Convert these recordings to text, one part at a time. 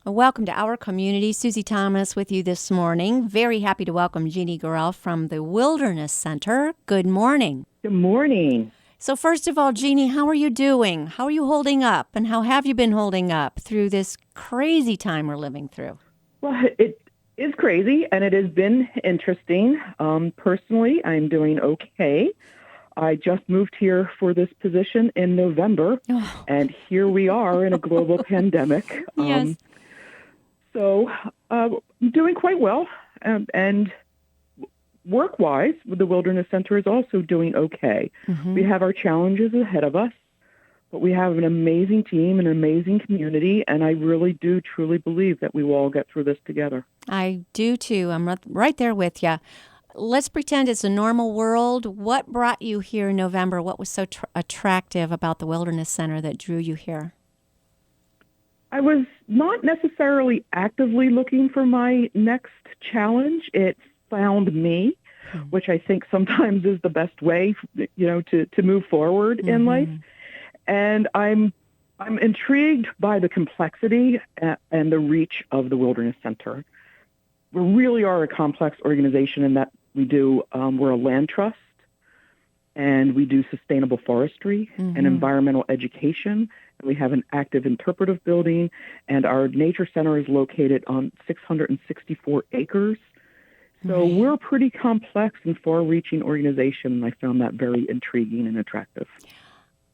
Welcome to our community. Susie Thomas with you this morning. Very happy to welcome Jeannie Gorell from the Wilderness Center. Good morning. Good morning. So first of all, Jeannie, how are you doing? How are you holding up? And how have you been holding up through this crazy time we're living through? Well, it is crazy and it has been interesting. Personally, I'm doing okay. I just moved here for this position in November, and here we are in a global pandemic. Yes. I'm doing quite well. And work-wise, the Wilderness Center is also doing okay. Mm-hmm. We have our challenges ahead of us, but we have an amazing team, an amazing community, and I really do truly believe that we will all get through this together. I do too. I'm right there with you. Let's pretend it's a normal world. What brought you here in November? What was so attractive about the Wilderness Center that drew you here? I was not necessarily actively looking for my next challenge. It found me, which I think sometimes is the best way, to move forward in life. And I'm intrigued by the complexity and the reach of the Wilderness Center. We really are a complex organization in that we're a land trust, and we do sustainable forestry and environmental education. And we have an active interpretive building, and our nature center is located on 664 acres. So we're a pretty complex and far-reaching organization, and I found that very intriguing and attractive.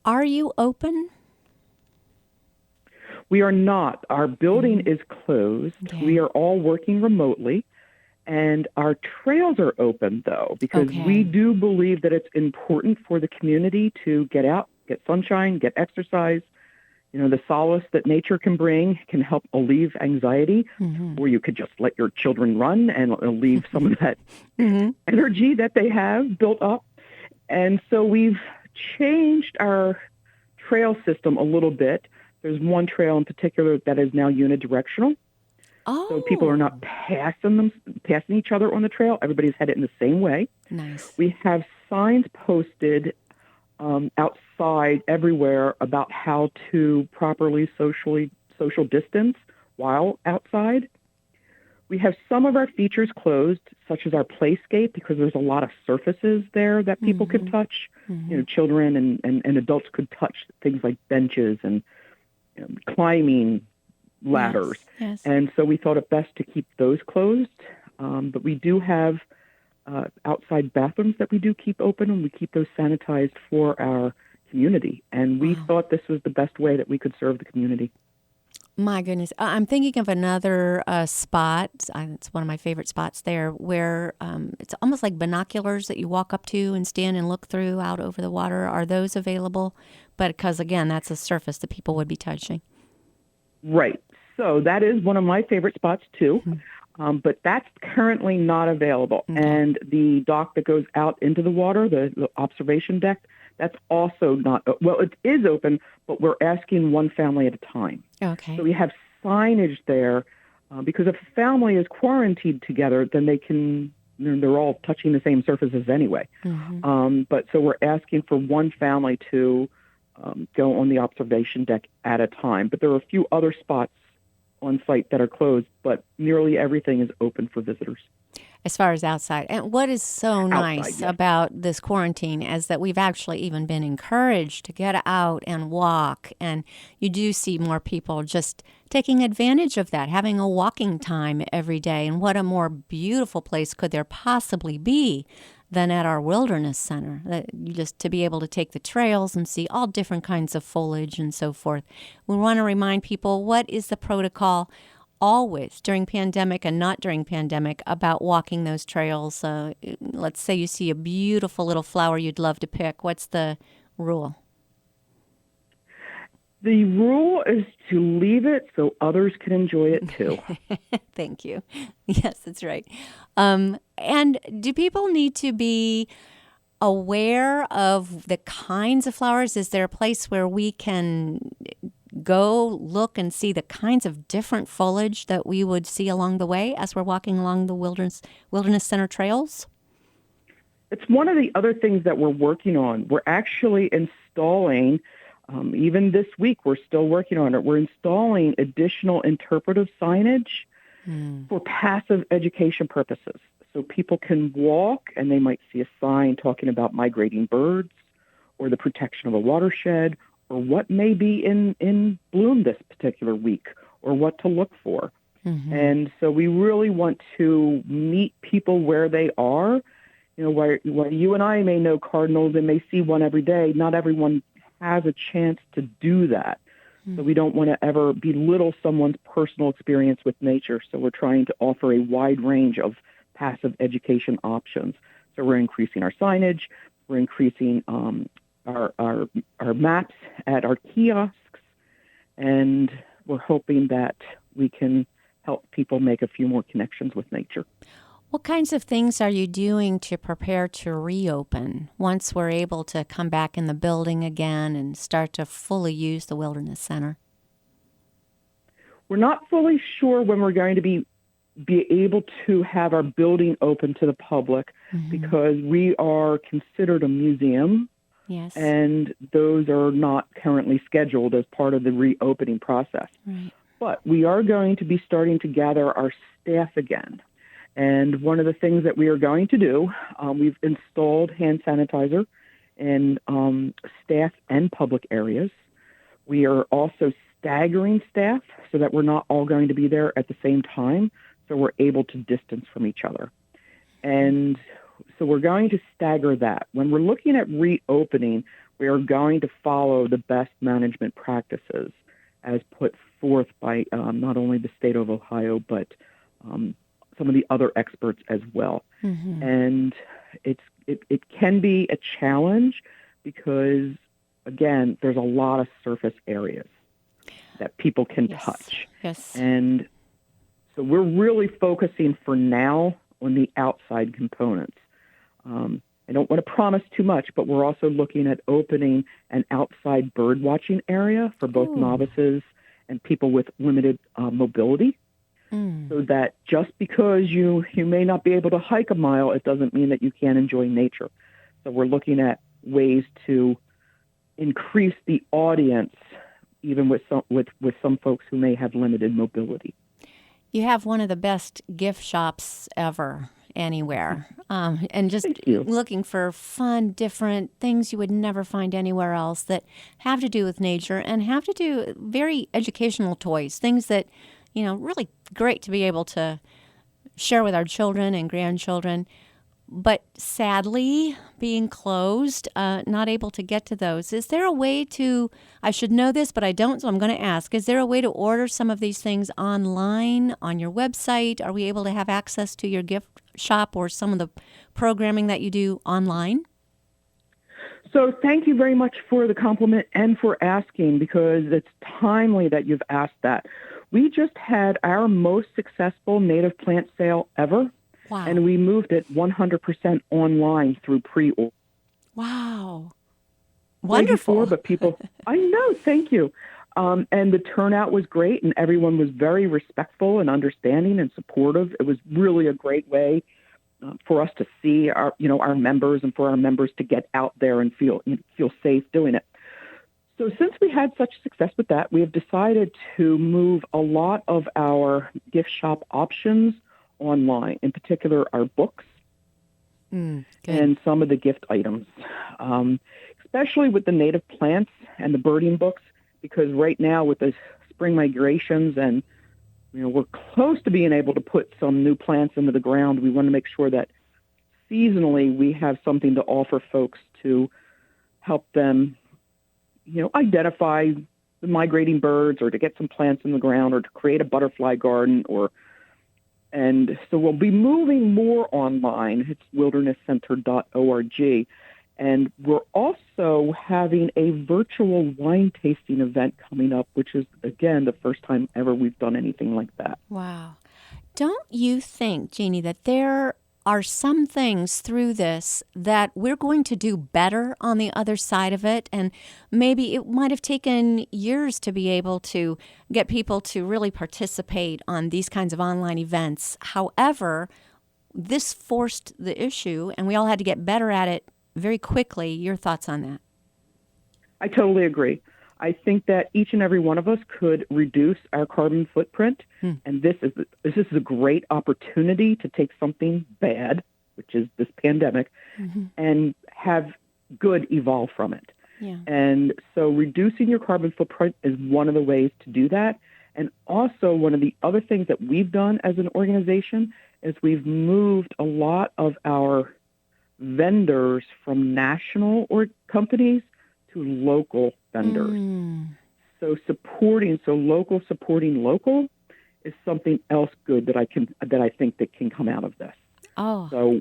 Are you open? We are not. Our building is closed. Okay. We are all working remotely. And our trails are open, though, because we do believe that it's important for the community to get out, get sunshine, get exercise. The solace that nature can bring can help alleviate anxiety, or you could just let your children run and leave some of that energy that they have built up. And so we've changed our trail system a little bit. There's one trail in particular that is now unidirectional. So people are not passing each other on the trail. Everybody's headed in the same way. Nice. We have signs posted outside everywhere about how to properly social distance while outside. We have some of our features closed, such as our playscape, because there's a lot of surfaces there that people could touch. Children and adults could touch things like benches and climbing ladders. Yes. And so we thought it best to keep those closed. But we do have outside bathrooms that we do keep open, and we keep those sanitized for our community. And we thought this was the best way that we could serve the community. My goodness. I'm thinking of another spot. It's one of my favorite spots there where it's almost like binoculars that you walk up to and stand and look through out over the water. Are those available? But because, again, that's a surface that people would be touching. Right. So that is one of my favorite spots, too. But that's currently not available. And the dock that goes out into the water, the observation deck, that's also not, well, it is open, but we're asking one family at a time. Okay. So we have signage there because if a family is quarantined together, then they're all touching the same surfaces anyway. But so we're asking for one family to go on the observation deck at a time. But there are a few other spots on site that are closed, but nearly everything is open for visitors. As far as outside. And what is so nice yes. about this quarantine is that we've actually even been encouraged to get out and walk. And you do see more people just taking advantage of that, having a walking time every day. And what a more beautiful place could there possibly be than at our Wilderness Center, just to be able to take the trails and see all different kinds of foliage and so forth. We want to remind people, what is the protocol always during pandemic and not during pandemic about walking those trails? Let's say you see a beautiful little flower you'd love to pick. What's the rule? The rule is to leave it so others can enjoy it too. Thank you. Yes, that's right. And do people need to be aware of the kinds of flowers? Is there a place where we can go look and see the kinds of different foliage that we would see along the way as we're walking along the Wilderness Center trails? It's one of the other things that we're working on. We're actually installing Even this week, we're still working on it. We're installing additional interpretive signage for passive education purposes. So people can walk and they might see a sign talking about migrating birds or the protection of a watershed or what may be in bloom this particular week or what to look for. And so we really want to meet people where they are. You know, while you and I may know cardinals and may see one every day, not everyone has a chance to do that. So we don't want to ever belittle someone's personal experience with nature. So we're trying to offer a wide range of passive education options. So we're increasing our signage, we're increasing our maps at our kiosks, and we're hoping that we can help people make a few more connections with nature. What kinds of things are you doing to prepare to reopen once we're able to come back in the building again and start to fully use the Wilderness Center? We're not fully sure when we're going to be able to have our building open to the public because we are considered a museum. Yes. And those are not currently scheduled as part of the reopening process. Right. But we are going to be starting to gather our staff again. And one of the things that we are going to do, we've installed hand sanitizer in staff and public areas. We are also staggering staff so that we're not all going to be there at the same time, so we're able to distance from each other. And so we're going to stagger that. When we're looking at reopening, we are going to follow the best management practices as put forth by not only the state of Ohio, but some of the other experts as well. And it can be a challenge because, again, there's a lot of surface areas that people can touch. Yes. And so we're really focusing for now on the outside components. I don't want to promise too much, but we're also looking at opening an outside bird watching area for both novices and people with limited mobility. So that just because you may not be able to hike a mile, it doesn't mean that you can't enjoy nature. So we're looking at ways to increase the audience, even with some folks who may have limited mobility. You have one of the best gift shops ever anywhere. And just looking for fun, different things you would never find anywhere else that have to do with nature and have to do very educational toys, things that, you know, really great to be able to share with our children and grandchildren. But sadly, being closed, not able to get to those. Is there a way to, I should know this, but I don't, so I'm going to ask, is there a way to order some of these things online on your website? Are we able to have access to your gift shop or some of the programming that you do online? So thank you very much for the compliment and for asking, because it's timely that you've asked that. We just had our most successful native plant sale ever. Wow. And we moved it 100% online through pre-order. Wow. Wonderful. Before, but people, I know, thank you. And the turnout was great, and everyone was very respectful and understanding and supportive. It was really a great way for us to see our members and for our members to get out there and feel safe doing it. So since we had such success with that, we have decided to move a lot of our gift shop options online, in particular our books and some of the gift items, especially with the native plants and the birding books, because right now with the spring migrations and we're close to being able to put some new plants into the ground, we want to make sure that seasonally we have something to offer folks to help them identify the migrating birds, or to get some plants in the ground, or to create a butterfly garden, and so we'll be moving more online. It's wildernesscenter.org. And we're also having a virtual wine tasting event coming up, which is, again, the first time ever we've done anything like that. Wow. Don't you think, Jeannie, that there are some things through this that we're going to do better on the other side of it? And maybe it might have taken years to be able to get people to really participate on these kinds of online events. However, this forced the issue, and we all had to get better at it very quickly. Your thoughts on that? I totally agree. I think that each and every one of us could reduce our carbon footprint, and this is a great opportunity to take something bad, which is this pandemic, and have good evolve from it. Yeah. And so reducing your carbon footprint is one of the ways to do that. And also one of the other things that we've done as an organization is we've moved a lot of our vendors from national companies to local vendors. So local supporting local is something else good that I think that can come out of this. Oh. So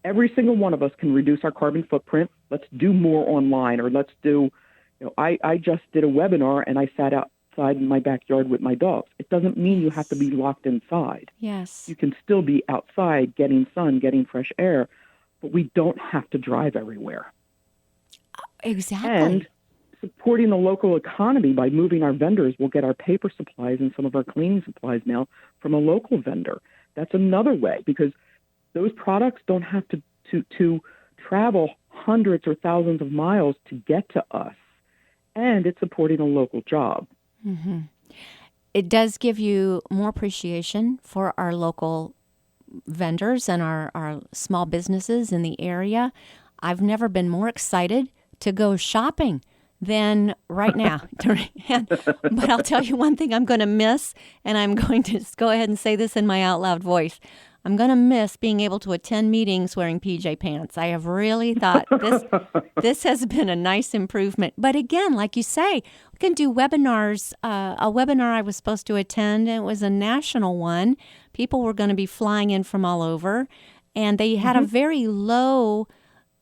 every single one of us can reduce our carbon footprint. Let's do more online, or let's do, I just did a webinar and I sat outside in my backyard with my dogs. It doesn't mean you have to be locked inside. Yes. You can still be outside, getting sun, getting fresh air, but we don't have to drive everywhere. Exactly. And supporting the local economy by moving our vendors, we'll get our paper supplies and some of our cleaning supplies now from a local vendor. That's another way, because those products don't have to travel hundreds or thousands of miles to get to us. And it's supporting a local job. It does give you more appreciation for our local vendors and our small businesses in the area. I've never been more excited to go shopping than right now. But I'll tell you one thing I'm going to miss, and I'm going to just go ahead and say this in my out loud voice. I'm going to miss being able to attend meetings wearing PJ pants. I have really thought this has been a nice improvement. But again, like you say, we can do webinars. A webinar I was supposed to attend, it was a national one. People were going to be flying in from all over, and they had a very low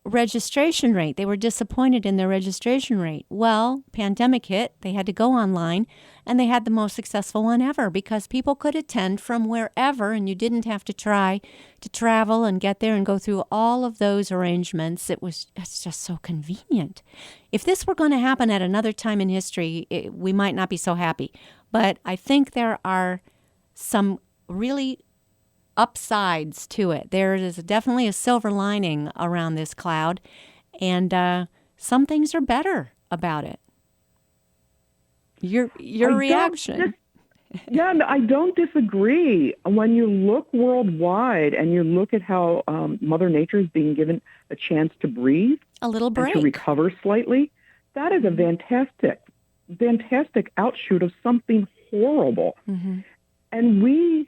registration rate. They were disappointed in their registration rate. Well, pandemic hit, they had to go online, and they had the most successful one ever because people could attend from wherever, and you didn't have to try to travel and get there and go through all of those arrangements. It's just so convenient. If this were going to happen at another time in history, we might not be so happy. But I think there are some really upsides to it. There is definitely a silver lining around this cloud, and some things are better about it. Your reaction? Yeah, I don't disagree. When you look worldwide and you look at how Mother Nature is being given a chance to breathe, a little break, and to recover slightly, that is a fantastic outshoot of something horrible. And we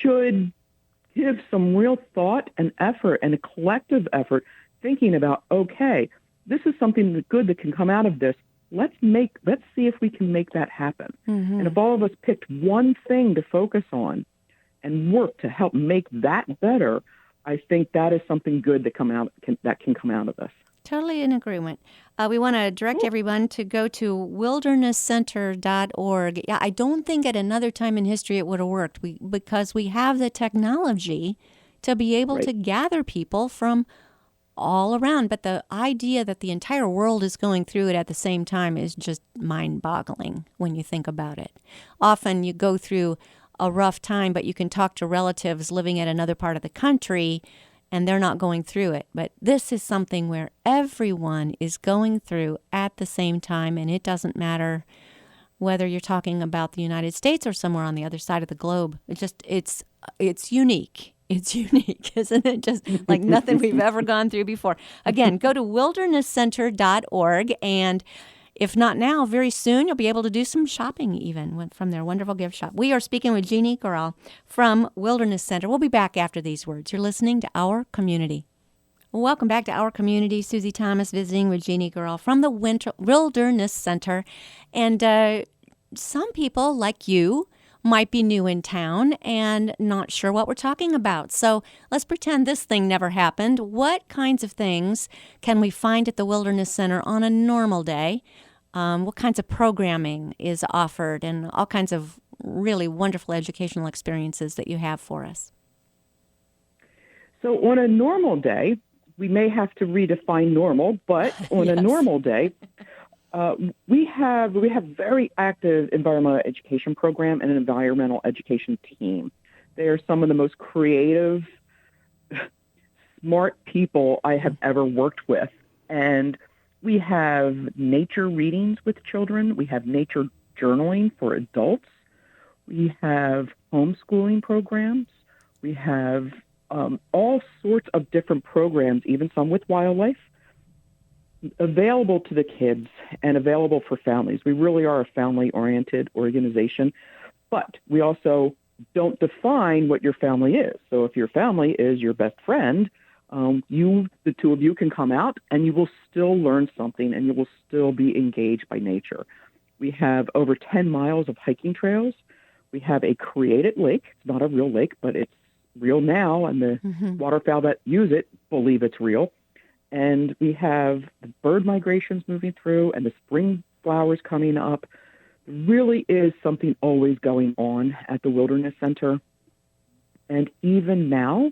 should give some real thought and effort and a collective effort thinking about, okay, this is something good that can come out of this. Let's see if we can make that happen. And if all of us picked one thing to focus on and work to help make that better, I think that is something good that can come out of this. Totally in agreement. We want to direct everyone to go to wildernesscenter.org. Yeah, I don't think at another time in history it would have worked because we have the technology to be able to gather people from all around. But the idea that the entire world is going through it at the same time is just mind-boggling when you think about it. Often you go through a rough time, but you can talk to relatives living in another part of the country and they're not going through it. But this is something where everyone is going through at the same time, and it doesn't matter whether you're talking about the United States or somewhere on the other side of the globe. It's unique. It's unique, isn't it? Just like nothing we've ever gone through before. Again, go to wildernesscenter.org, and if not now, very soon you'll be able to do some shopping even from their wonderful gift shop. We are speaking with Jeannie Gural from Wilderness Center. We'll be back after these words. You're listening to Our Community. Welcome back to Our Community. Susie Thomas visiting with Jeannie Gural from the Wilderness Center. And some people, like you, might be new in town and not sure what we're talking about. So let's pretend this thing never happened. What kinds of things can we find at the Wilderness Center on a normal day? What kinds of programming is offered and all kinds of really wonderful educational experiences that you have for us? So on a normal day, we may have to redefine normal, but on a normal day, we have very active environmental education program and an environmental education team. They are some of the most creative, smart people I have ever worked with. And We have nature readings with children. We have nature journaling for adults. We have homeschooling programs. We have all sorts of different programs, even some with wildlife, available to the kids and available for families. We really are a family-oriented organization, but we also don't define what your family is. So if your family is your best friend, the two of you can come out and you will still learn something and you will still be engaged by nature. We have over 10 miles of hiking trails. We have a created lake. It's not a real lake, but it's real now, and the waterfowl that use it believe it's real. And we have the bird migrations moving through and the spring flowers coming up. There really is something always going on at the Wilderness Center. And even now,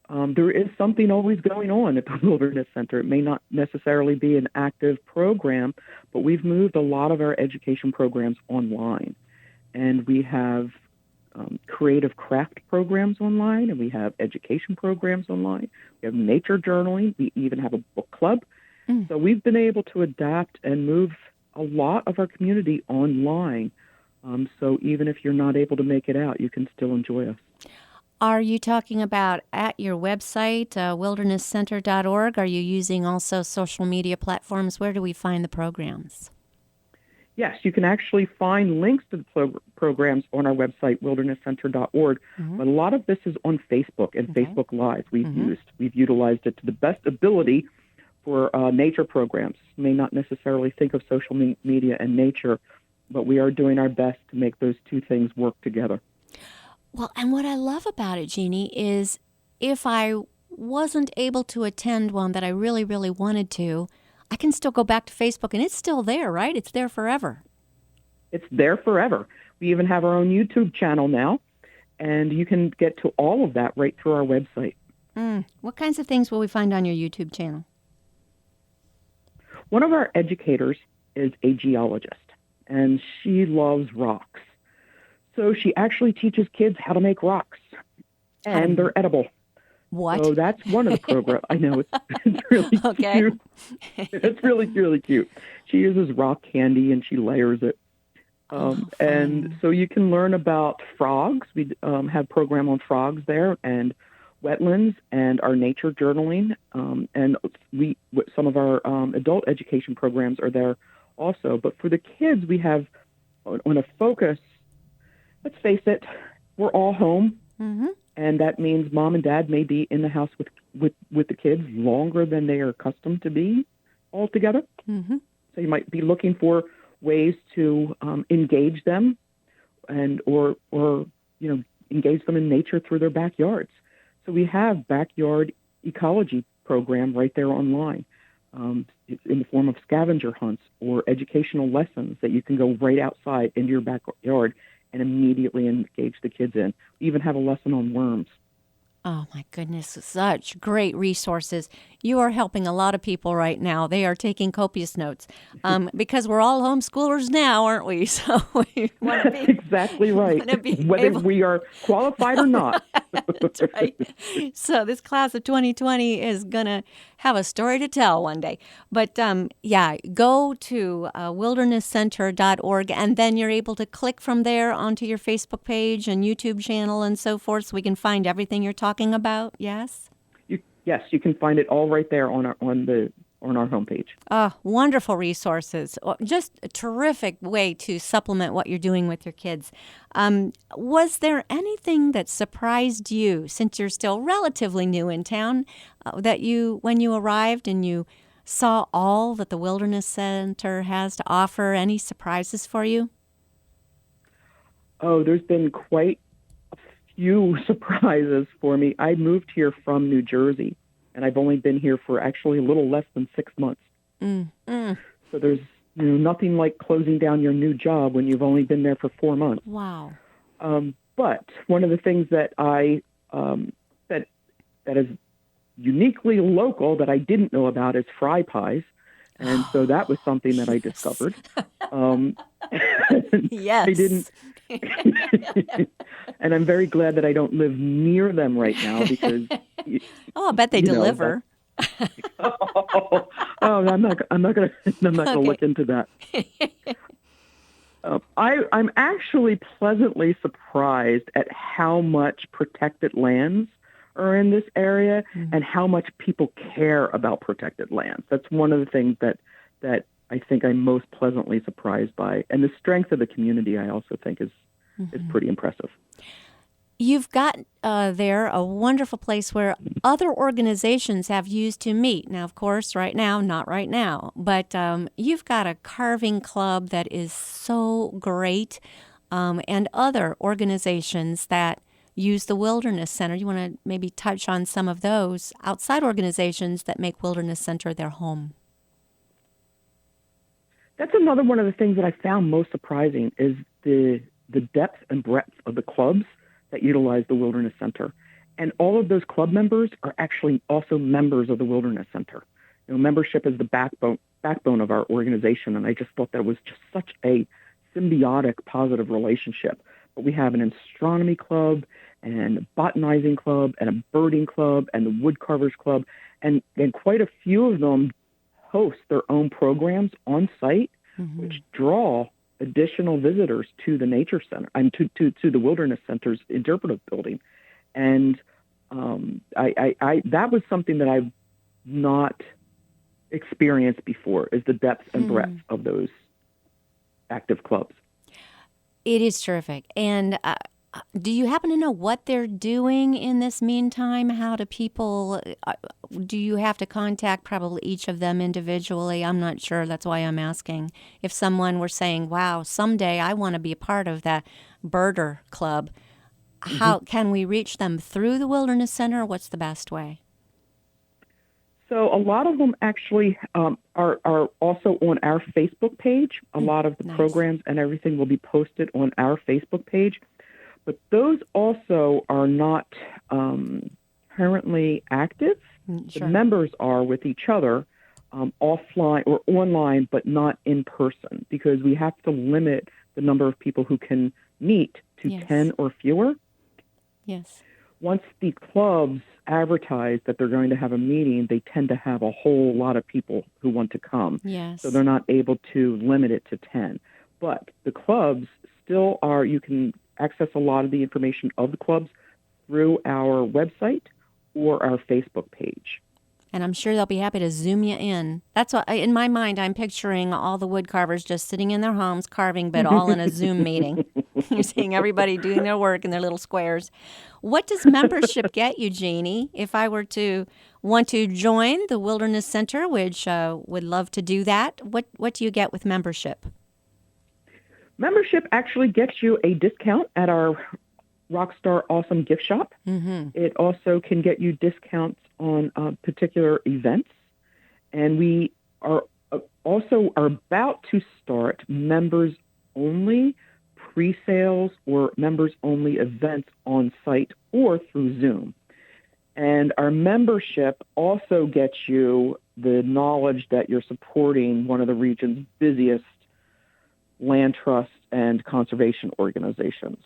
there is something always going on at the Wilderness Center. It may not necessarily be an active program, but we've moved a lot of our education programs online. And we have creative craft programs online, and we have education programs online. We have nature journaling. We even have a book club. So we've been able to adapt and move a lot of our community online. So even if you're not able to make it out, you can still enjoy us. Are you talking about at your website, wildernesscenter.org? Are you using also social media platforms? Where do we find the programs? Yes, you can actually find links to the programs on our website, wildernesscenter.org. But a lot of this is on Facebook and Facebook Live. We've utilized it to the best ability for nature programs. You may not necessarily think of social media and nature, but we are doing our best to make those two things work together. Well, and what I love about it, Jeannie, is if I wasn't able to attend one that I really, really wanted to, I can still go back to Facebook, and it's still there, right? It's there forever. It's there forever. We even have our own YouTube channel now, and you can get to all of that right through our website. What kinds of things will we find on your YouTube channel? One of our educators is a geologist, and she loves rocks. So she actually teaches kids how to make rocks, and they're edible. What? So that's one of the programs. I know, it's really cute. It's really, really cute. She uses rock candy and she layers it. And so you can learn about frogs. We have a program on frogs there, and wetlands, and our nature journaling. And some of our adult education programs are there also. But for the kids, we have on a focus. Let's face it, we're all home. And that means mom and dad may be in the house with the kids longer than they are accustomed to be all together. So you might be looking for ways to engage them or engage them in nature through their backyards. So we have backyard ecology program right there online in the form of scavenger hunts or educational lessons that you can go right outside into your backyard and immediately engage the kids in. We even have a lesson on worms. Oh, my goodness. Such great resources. You are helping a lot of people right now. They are taking copious notes because we're all homeschoolers now, aren't we? So we want to be... Exactly right. Whether we are qualified or not. That's right. So this class of 2020 is going to have a story to tell one day. But go to wildernesscenter.org, and then you're able to click from there onto your Facebook page and YouTube channel and so forth, so we can find everything you're talking about. Yes? Yes, you can find it all right there on our homepage. Wonderful resources. Just a terrific way to supplement what you're doing with your kids. Was there anything that surprised you, since you're still relatively new in town, when you arrived and you saw all that the Wilderness Center has to offer? Any surprises for you? Oh, there's been quite a few surprises for me. I moved here from New Jersey, and I've only been here for actually a little less than 6 months. So there's nothing like closing down your new job when you've only been there for 4 months. Wow. But one of the things that that is uniquely local that I didn't know about is fry pies. And so that was something that I discovered. Yes. I didn't. And I'm very glad that I don't live near them right now because... I bet they deliver. Oh, I'm not gonna Okay. look into that. I'm actually pleasantly surprised at how much protected lands are in this area Mm. and how much people care about protected lands. That's one of the things that I think I'm most pleasantly surprised by, and the strength of the community. I also think is Mhm. pretty impressive. You've got there a wonderful place where other organizations have used to meet. Now, of course, right now, not right now, but you've got a carving club that is so great, and other organizations that use the Wilderness Center. You want to maybe touch on some of those outside organizations that make Wilderness Center their home? That's another one of the things that I found most surprising is the depth and breadth of the clubs that utilize the Wilderness Center. And all of those club members are actually also members of the Wilderness Center. Membership is the backbone of our organization, and I just thought that was just such a symbiotic, positive relationship. But we have an astronomy club and a botanizing club and a birding club and the woodcarvers club, and quite a few of them host their own programs on site, Hmm. which draw additional visitors to the nature center and to the wilderness center's interpretive building. And I that was something that I've not experienced before, is the depth and breadth of those active clubs. It is terrific. And do you happen to know what they're doing in this meantime? How do people, do you have to contact probably each of them individually? I'm not sure. That's why I'm asking. If someone were saying, wow, someday I want to be a part of that birder club, Mm-hmm. how can we reach them through the Wilderness Center? What's the best way? So a lot of them actually are also on our Facebook page. A Mm, lot of the nice. programs and everything will be posted on our Facebook page. But those also are not currently active. Mm, The sure. members are with each other offline or online, but not in person, because we have to limit the number of people who can meet to Yes. 10 or fewer. Yes. Once the clubs advertise that they're going to have a meeting, they tend to have a whole lot of people who want to come. So Yes. they're not able to limit it to 10. But the clubs still are, you can access a lot of the information of the clubs through our website or our Facebook page. And I'm sure they'll be happy to zoom you in. That's what, in my mind, I'm picturing all the wood carvers just sitting in their homes carving, but all in a Zoom meeting. You're seeing everybody doing their work in their little squares. What does membership get you, Jeannie? If I were to want to join the Wilderness Center, which would love to do that, what do you get with membership? Membership actually gets you a discount at our Rockstar Awesome gift shop. Mm-hmm. It also can get you discounts on particular events. And we are also are about to start members only pre-sales or members only events on site or through Zoom. And our membership also gets you the knowledge that you're supporting one of the region's busiest land trust and conservation organizations.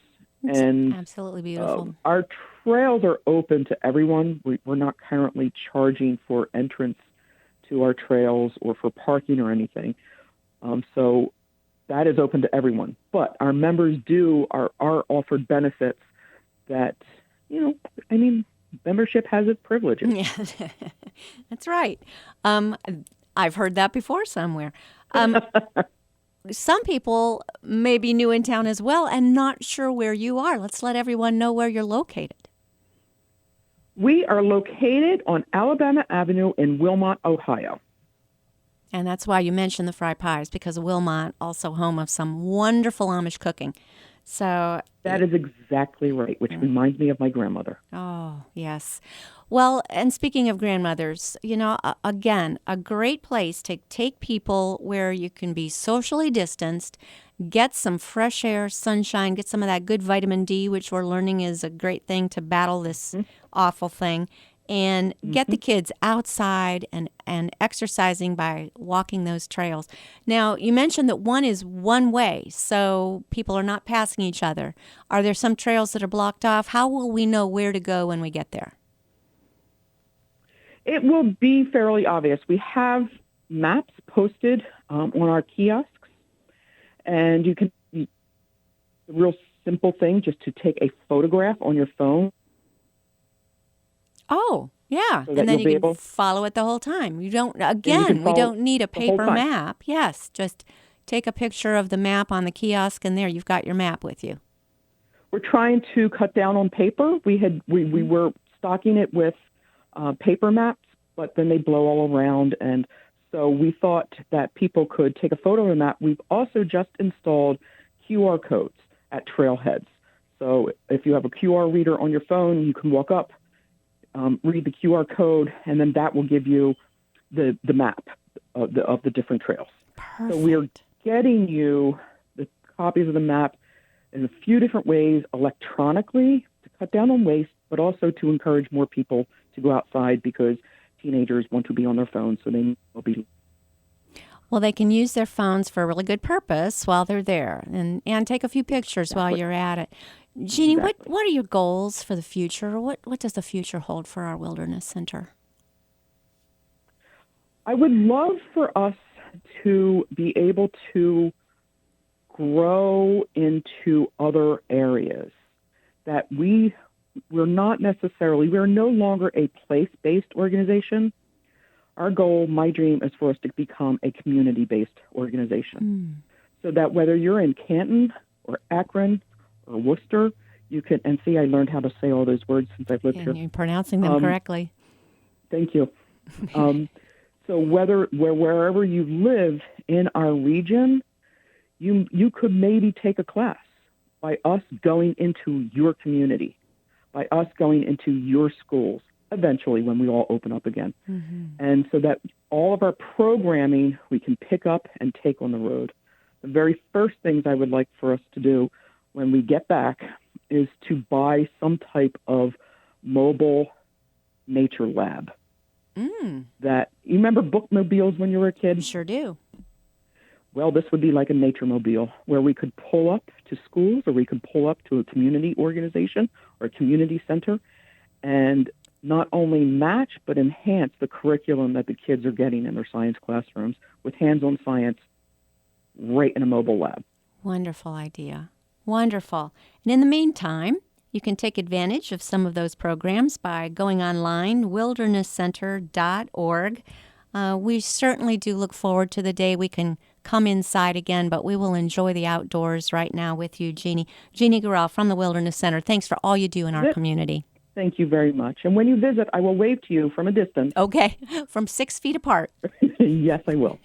It's And absolutely beautiful. our trails are open to everyone. We're not currently charging for entrance to our trails or for parking or anything. So that is open to everyone. But our members are offered benefits that, you know, I mean, membership has its privileges. Yeah, that's right. Um, I've heard that before somewhere. Um, some people may be new in town as well and not sure where you are. Let's let everyone know where you're located. We are located on Alabama Avenue in Wilmot, Ohio. And that's why you mentioned the fry pies, because Wilmot, also home of some wonderful Amish cooking. So, That is exactly right, which reminds me of my grandmother. oh, yes. Well, and speaking of grandmothers, again, a great place to take people where you can be socially distanced, get some fresh air, sunshine, get some of that good vitamin D, which we're learning is a great thing to battle this awful thing, and get Mm-hmm. the kids outside and exercising by walking those trails. Now, you mentioned that one is one way, so people are not passing each other. Are there some trails that are blocked off? How will we know where to go when we get there? It will be fairly obvious. We have maps posted on our kiosks, and you can, the real simple thing, just to take a photograph on your phone. Oh, yeah. So And that then you'll you be can able, follow it the whole time. You don't, and you can again, we follow don't need a the whole paper time. map. Yes, just take a picture of the map on the kiosk, and there you've got your map with you. We're trying to cut down on paper. We were stocking it with paper maps, but then they blow all around, and so we thought that people could take a photo of the map. We've also just installed QR codes at trailheads. So if you have a QR reader on your phone, you can walk up, read the QR code, and then that will give you the map of the different trails. Perfect. So we're getting you the copies of the map in a few different ways electronically to cut down on waste, but also to encourage more people to go outside because teenagers want to be on their phones, so they will be. Well, they can use their phones for a really good purpose while they're there, and take a few pictures while you're at it. Jeannie, what are your goals for the future? What does the future hold for our Wilderness Center? I would love for us to be able to grow into other areas that we're no longer a place-based organization. Our goal, my dream, is for us to become a community-based organization. So that whether you're in Canton or Akron or Worcester, you can, and see, I learned how to say all those words since I've lived here. And you're pronouncing them correctly. Thank you. So wherever you live in our region, you could maybe take a class by us going into your community, by us going into your schools, eventually when we all open up again. And so that all of our programming we can pick up and take on the road. The very first things I would like for us to do when we get back is to buy some type of mobile nature lab. That, you remember bookmobiles when you were a kid? Sure do. Well, this would be like a nature mobile where we could pull up to schools or we could pull up to a community organization or a community center and not only match but enhance the curriculum that the kids are getting in their science classrooms with hands-on science right in a mobile lab. Wonderful idea. Wonderful. And in the meantime, you can take advantage of some of those programs by going online, wildernesscenter.org. We certainly do look forward to the day we can come inside again, but we will enjoy the outdoors right now with you, Jeannie. Jeannie Gorell from the Wilderness Center. Thanks for all you do in our community. Thank you very much. And when you visit, I will wave to you from a distance. Okay, from 6 feet apart. Yes, I will.